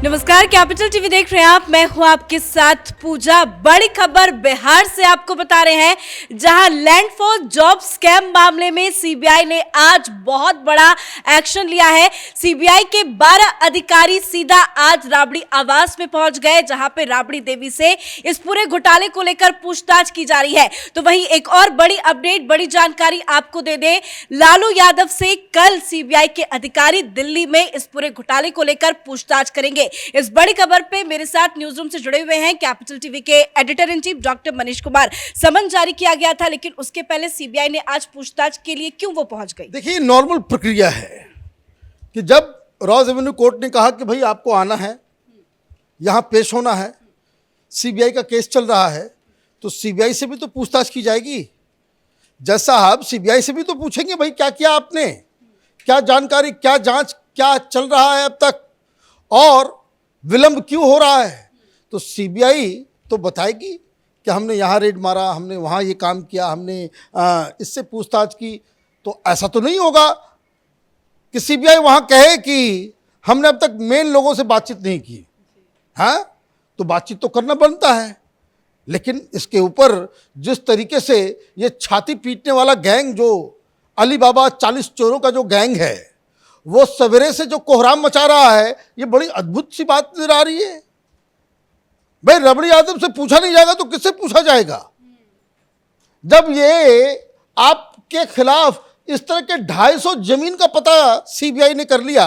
नमस्कार, capital TV देख रहे हैं आप। मैं हूं आपके साथ पूजा। बड़ी खबर बिहार से आपको बता रहे हैं, जहां लैंड फॉर जॉब स्कैम मामले में सीबीआई ने आज बहुत बड़ा एक्शन लिया है। सीबीआई के 12 अधिकारी सीधा आज राबड़ी आवास में पहुंच गए, जहां पे राबड़ी देवी से इस पूरे घोटाले को लेकर पूछताछ की जा रही है। तो वहीं एक और बड़ी अपडेट, बड़ी जानकारी आपको दे दे, लालू यादव से कल सीबीआई के अधिकारी दिल्ली में इस पूरे घोटाले को लेकर पूछताछ करेंगे। इस बड़ी खबर पे मेरे साथ न्यूज रूम से जुड़े हुए हैं कैपिटल टीवी के editor in chief doctor Manish Kumar. समन जारी किया गया था, लेकिन उसके पहले सीबीआई ने आज पूछताछ के लिए क्यों वो पहुंच गई? देखिए, नॉर्मल प्रक्रिया है कि जब रॉ रेवेन्यू कोर्ट ने कहा कि भाई आपको आना है, यहां पेश होना है, सीबीआई का केस चल रहा है, तो सीबीआई से भी तो पूछताछ की जाएगी। जज साहब सीबीआई से भी तो पूछेंगे भाई क्या किया आपने, क्या जानकारी, क्या जांच, क्या चल रहा है अब तक और विलंब क्यों हो रहा है। तो सीबीआई तो बताएगी कि हमने यहाँ रेड मारा, हमने वहाँ ये काम किया, हमने इससे पूछताछ की। तो ऐसा तो नहीं होगा कि सीबीआई वहाँ कहे कि हमने अब तक मेन लोगों से बातचीत नहीं की। हाँ, तो बातचीत तो करना बनता है, लेकिन इसके ऊपर जिस तरीके से ये छाती पीटने वाला गैंग, जो अली बाबा 40 चोरों का जो गैंग है, वो सवेरे से जो कोहराम मचा रहा है, ये बड़ी अद्भुत सी बात नजर आ रही है। भाई रबड़ी यादव से पूछा नहीं जाएगा तो किससे पूछा जाएगा? जब ये आपके खिलाफ इस तरह के 250 जमीन का पता सीबीआई ने कर लिया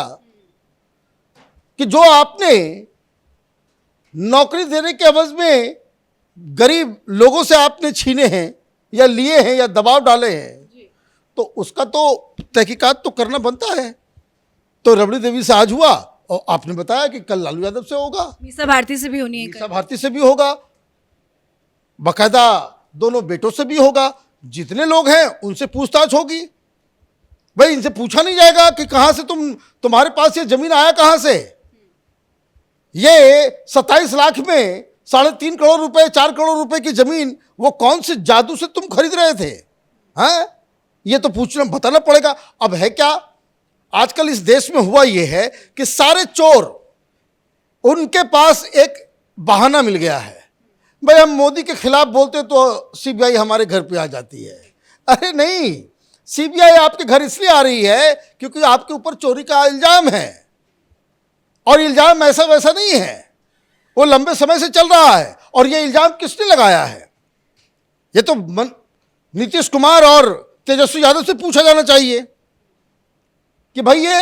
कि जो आपने नौकरी देने के एवज में गरीब लोगों से आपने छीने हैं या लिए हैं या दबाव डाले हैं, तो उसका तो तहकीकात तो करना बनता है। तो रबड़ी देवी से आज हुआ और आपने बताया कि कल लालू यादव से होगा, मीसा भारती से भी होनी है, मीसा भारती से भी होगा, बाकायदा दोनों बेटों से भी होगा। जितने लोग हैं उनसे पूछताछ होगी। भाई इनसे पूछा नहीं जाएगा कि कहां से तुम्हारे पास ये जमीन आया कहां से? ये 27 लाख में 3.5 करोड़ रुपए, 4 करोड़ रुपए की जमीन वो कौन से जादू से तुम खरीद रहे थे? हैं, ये तो पूछना बताना पड़ेगा। अब है क्या, आजकल इस देश में हुआ यह है कि सारे चोर, उनके पास एक बहाना मिल गया है। भाई हम मोदी के खिलाफ बोलते तो सीबीआई हमारे घर पे आ जाती है। अरे नहीं, सीबीआई आपके घर इसलिए आ रही है क्योंकि आपके ऊपर चोरी का इल्जाम है, और इल्जाम ऐसा वैसा नहीं है, वो लंबे समय से चल रहा है। और ये इल्जाम किसने लगाया है? ये तो नीतीश कुमार और तेजस्वी यादव से पूछा जाना चाहिए कि भाई ये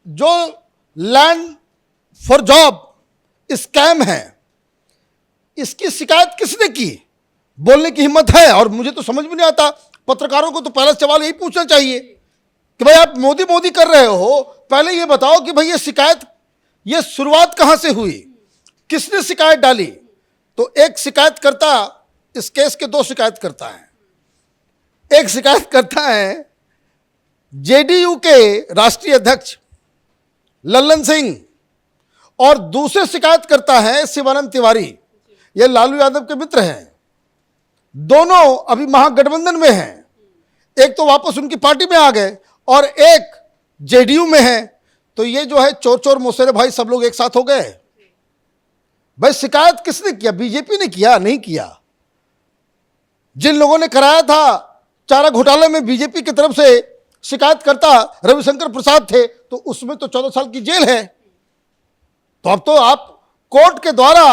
जो लैंड फॉर जॉब स्कैम है, इसकी शिकायत किसने की? बोलने की हिम्मत है? और मुझे तो समझ में नहीं आता, पत्रकारों को तो पहला सवाल यही पूछना चाहिए कि भाई आप मोदी मोदी कर रहे हो, पहले ये बताओ कि भाई ये शिकायत, ये शुरुआत कहां से हुई, किसने शिकायत डाली? तो एक शिकायतकर्ता, इस केस के 2 शिकायतकर्ता हैं। एक शिकायतकर्ता है जेडीयू के राष्ट्रीय अध्यक्ष लल्लन सिंह, और दूसरे शिकायतकर्ता है शिवानंद तिवारी। ये लालू यादव के मित्र हैं। दोनों अभी महागठबंधन में हैं। एक तो वापस उनकी पार्टी में आ गए और एक जेडीयू में है। तो ये जो है चोर चोर मोसेरे भाई सब लोग एक साथ हो गए। भाई शिकायत किसने किया? बीजेपी ने किया? नहीं किया। जिन लोगों ने कराया था चारा घोटाले में बीजेपी की तरफ से शिकायतकर्ता रविशंकर प्रसाद थे, तो उसमें तो 14 साल की जेल है। तो अब तो आप कोर्ट के द्वारा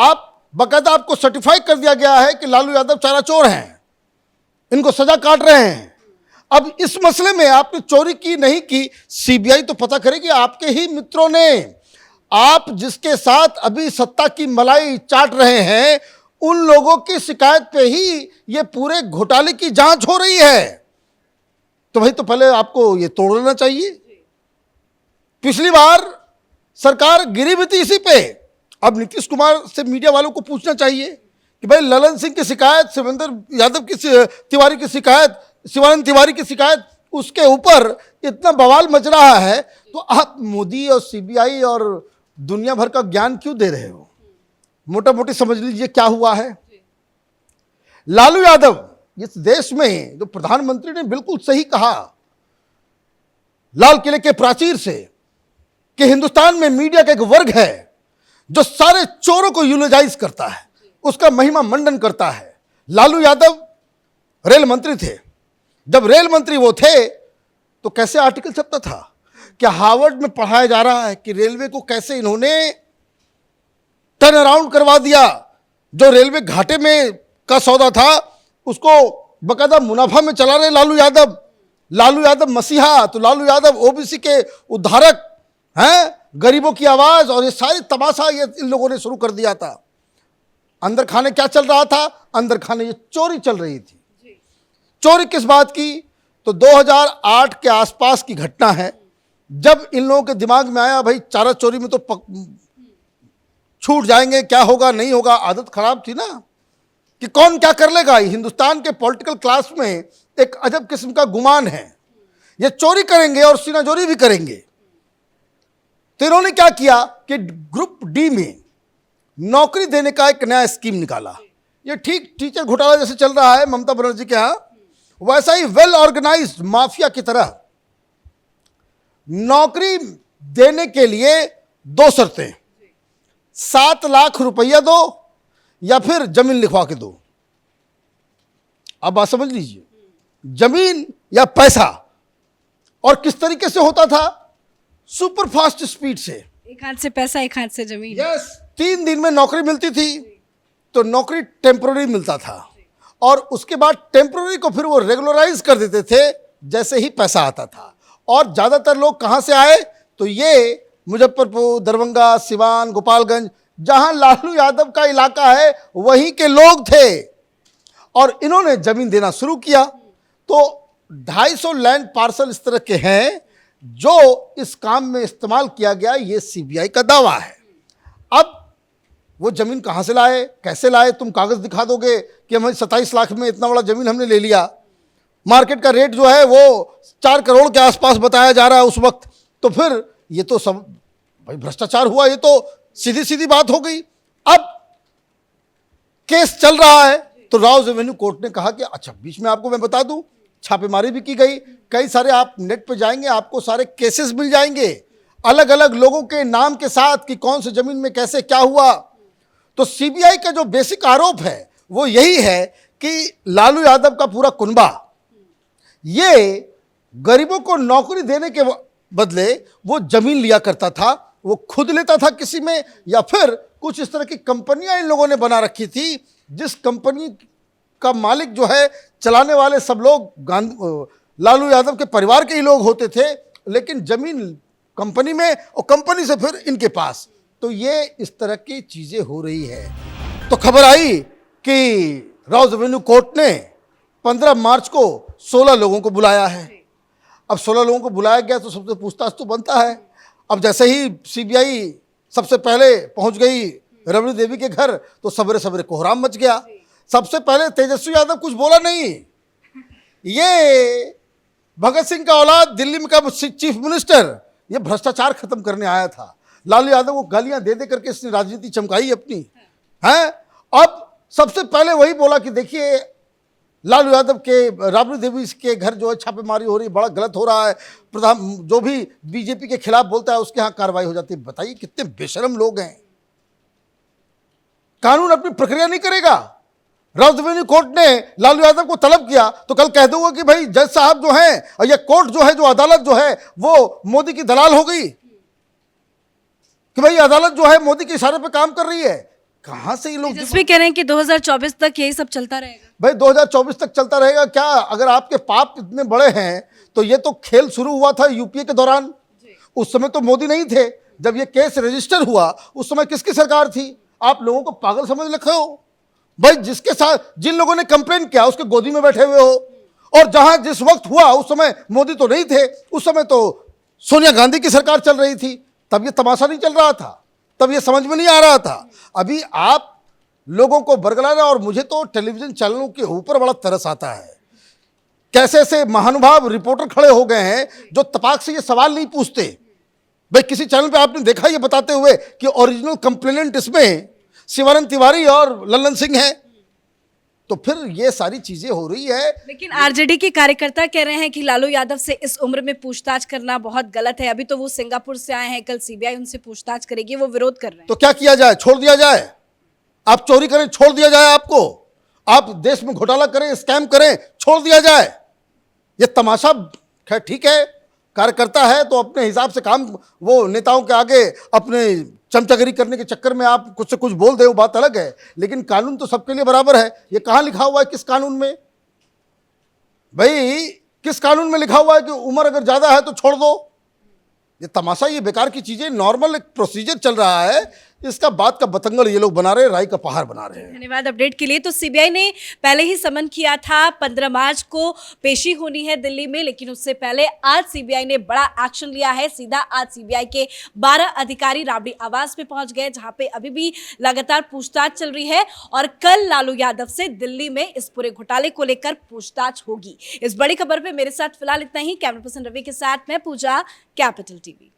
आप बाकायदा आपको सर्टिफाई कर दिया गया है कि लालू यादव चारा चोर हैं, इनको सजा काट रहे हैं। अब इस मसले में आपने चोरी की नहीं की, सीबीआई तो पता करेगी। आपके ही मित्रों ने, आप जिसके साथ अभी सत्ता की मलाई चाट रहे हैं, उन लोगों की शिकायत पे ही ये पूरे घोटाले की जांच हो रही है। तो भाई तो पहले आपको ये तोड़ लेना चाहिए। पिछली बार सरकार गिरी भी थी इसी पे। अब नीतीश कुमार से मीडिया वालों को पूछना चाहिए कि भाई ललन सिंह की शिकायत, शिवेंद्र यादव की तिवारी की शिकायत, शिवानंद तिवारी की शिकायत, उसके ऊपर इतना बवाल मच रहा है, तो आप मोदी और सीबीआई और दुनिया भर का ज्ञान क्यों दे रहे हो? मोटा मोटी समझ लीजिए क्या हुआ है। लालू यादव, इस देश में जो प्रधानमंत्री ने बिल्कुल सही कहा लाल किले के प्राचीर से कि हिंदुस्तान में मीडिया का एक वर्ग है जो सारे चोरों को यूलोजाइज करता है, उसका महिमा मंडन करता है। लालू यादव रेल मंत्री थे। जब रेल मंत्री वो थे तो कैसे आर्टिकल छपता था? क्या हार्वर्ड में पढ़ाया जा रहा है कि रेलवे को कैसे इन्होंने टर्न अराउंड करवा दिया? जो रेलवे घाटे में का सौदा था उसको बकायदा मुनाफा में चला रहे लालू यादव। लालू यादव मसीहा, तो लालू यादव ओबीसी के उद्धारक हैं, गरीबों की आवाज। और ये सारी तमाशा ये इन लोगों ने शुरू कर दिया था। अंदर खाने क्या चल रहा था? अंदर खाने ये चोरी चल रही थी। चोरी किस बात की? तो 2008 के आसपास की घटना है, जब इन लोगों के दिमाग में आया भाई चारा चोरी में तो छूट जाएंगे, क्या होगा नहीं होगा। आदत खराब थी ना कि कौन क्या कर लेगा। हिंदुस्तान के पॉलिटिकल क्लास में एक अजब किस्म का गुमान है, ये चोरी करेंगे और सीनाजोरी भी करेंगे। तो इन्होंने क्या किया कि ग्रुप डी में नौकरी देने का एक नया स्कीम निकाला। ये ठीक टीचर घोटाला जैसे चल रहा है ममता बनर्जी के यहाँ, वैसा ही वेल ऑर्गेनाइज्ड माफिया की तरह नौकरी देने के लिए 2 शर्तें, 7 लाख रुपया दो या फिर जमीन लिखवा के दो। अब बात समझ लीजिए, जमीन या पैसा। और किस तरीके से होता था? सुपर फास्ट स्पीड से। एक हाथ से पैसा, एक हाथ से जमीन। यस, 3 दिन में नौकरी मिलती थी। तो नौकरी टेम्पररी मिलता था और उसके बाद टेम्पररी को फिर वो रेगुलराइज कर देते थे जैसे ही पैसा आता था। और ज्यादातर लोग कहां से आए? तो ये मुजफ्फरपुर, दरभंगा, सिवान, गोपालगंज, जहां लालू यादव का इलाका है वहीं के लोग थे। और इन्होंने जमीन देना शुरू किया। तो 250 लैंड पार्सल इस तरह के हैं जो इस काम में इस्तेमाल किया गया, ये सीबीआई का दावा है। अब वो जमीन कहां से लाए, कैसे लाए? तुम कागज दिखा दोगे कि हमें 27 लाख में इतना बड़ा जमीन हमने ले लिया। मार्केट का रेट जो है वो 4 करोड़ के आसपास बताया जा रहा है उस वक्त। तो फिर ये तो सब भाई भ्रष्टाचार हुआ, ये तो सीधी सीधी बात हो गई। अब केस चल रहा है तो राउज एवेन्यू कोर्ट ने कहा कि अच्छा, बीच में आपको मैं बता दूं, छापेमारी भी की गई। कई सारे, आप नेट पे जाएंगे आपको सारे केसेस मिल जाएंगे अलग अलग लोगों के नाम के साथ कि कौन सी जमीन में कैसे क्या हुआ। तो सीबीआई का जो बेसिक आरोप है वो यही है कि लालू यादव का पूरा कुनबा ये गरीबों को नौकरी देने के बदले वो जमीन लिया करता था। वो खुद लेता था किसी में, या फिर कुछ इस तरह की कंपनियां इन लोगों ने बना रखी थी जिस कंपनी का मालिक जो है, चलाने वाले सब लोग लालू यादव के परिवार के ही लोग होते थे, लेकिन जमीन कंपनी में और कंपनी से फिर इनके पास। तो ये इस तरह की चीजें हो रही है। तो खबर आई कि राउज एवेन्यू कोर्ट ने 15 मार्च को 16 लोगों को बुलाया है। अब 16 लोगों को बुलाया गया तो सबसे पूछताछ तो बनता है। अब जैसे ही सीबीआई सबसे पहले पहुंच गई रबड़ी देवी के घर तो सवेरे सवेरे कोहराम मच गया। सबसे पहले तेजस्वी यादव कुछ बोला नहीं। ये भगत सिंह का औलाद, दिल्ली में का चीफ मिनिस्टर, ये भ्रष्टाचार खत्म करने आया था। लालू यादव को गालियां दे दे करके इसने राजनीति चमकाई अपनी है। अब सबसे पहले वही बोला कि देखिए लालू यादव के राबड़ी देवी के घर जो है छापेमारी हो रही, बड़ा गलत हो रहा है। प्रधान जो भी बीजेपी के खिलाफ बोलता है उसके यहाँ कार्रवाई हो जाती है। बताइए कितने बेशरम लोग हैं। कानून अपनी प्रक्रिया नहीं करेगा। राउज एवेन्यू कोर्ट ने लालू यादव को तलब किया तो कल कह दूंगा कि भाई जज साहब जो हैं और ये कोर्ट जो है, जो अदालत जो है वो मोदी की दलाल हो गई कि भाई अदालत जो है मोदी के इशारे पे काम कर रही है। कहां से ये लोग तेजस्वी कह रहे हैं कि 2024 तक यही सब चलता रहेगा। भाई 2024 तक चलता रहेगा क्या? अगर आपके पाप इतने बड़े हैं तो ये तो खेल शुरू हुआ था यूपीए के दौरान। उस समय तो मोदी नहीं थे। जब ये केस रजिस्टर हुआ उस समय किसकी सरकार थी? आप लोगों को पागल समझ रखे हो भाई। जिसके साथ जिन लोगों ने कंप्लेन किया उसके गोदी में बैठे हुए हो। और जहां जिस वक्त हुआ उस समय मोदी तो नहीं थे, उस समय तो सोनिया गांधी की सरकार चल रही थी। तब ये तमाशा नहीं चल रहा था, तब ये समझ में नहीं आ रहा था। अभी आप लोगों को बरगलाना, और मुझे तो टेलीविजन चैनलों के ऊपर बड़ा तरस आता है। कैसे ऐसे महानुभाव रिपोर्टर खड़े हो गए हैं जो तपाक से ये सवाल नहीं पूछते। भाई किसी चैनल पे आपने देखा ये बताते हुए कि ओरिजिनल कंप्लेनेंट इसमें शिवानंद तिवारी और लल्लन सिंह है? तो फिर ये सारी चीजें हो रही है। लेकिन आरजेडी के कार्यकर्ता कह रहे हैं कि लालू यादव से इस उम्र में पूछताछ करना बहुत गलत है। अभी तो वो सिंगापुर से आए हैं, कल सीबीआई उनसे पूछताछ करेगी, वो विरोध कर रहे हैं। तो क्या किया जाए? छोड़ दिया जाए? आप चोरी करें, छोड़ दिया जाए आपको? आप देश में घोटाला करें, स्कैम करें, छोड़ दिया जाए? ये तमाशा। खैर ठीक है, कार्यकर्ता है तो अपने हिसाब से काम, वो नेताओं के आगे अपने चमचागिरी करने के चक्कर में आप कुछ से कुछ बोल दे, वो बात अलग है। लेकिन कानून तो सबके लिए बराबर है। ये कहाँ लिखा हुआ है? किस कानून में भाई? किस कानून में लिखा हुआ है कि उम्र अगर ज्यादा है तो छोड़ दो? ये तमाशा, ये बेकार की चीजें। नॉर्मल एक प्रोसीजर चल रहा है, इसका बात का बतंगड़ ये लोग बना रहे हैं, राई का पहाड़ बना रहे हैं। धन्यवाद अपडेट के लिए। तो सीबीआई ने पहले ही समन किया था, 15 मार्च को पेशी होनी है दिल्ली में, लेकिन उससे पहले आज सीबीआई ने बड़ा एक्शन लिया है। सीधा आज सीबीआई के 12 अधिकारी राबड़ी आवास में पहुंच गए, जहां पे अभी भी लगातार पूछताछ चल रही है और कल लालू यादव से दिल्ली में इस पूरे घोटाले को लेकर पूछताछ होगी। इस बड़ी खबर पे मेरे साथ फिलहाल इतना ही। कैमरा पर्सन रवि के साथ मैं पूजा, कैपिटल टीवी।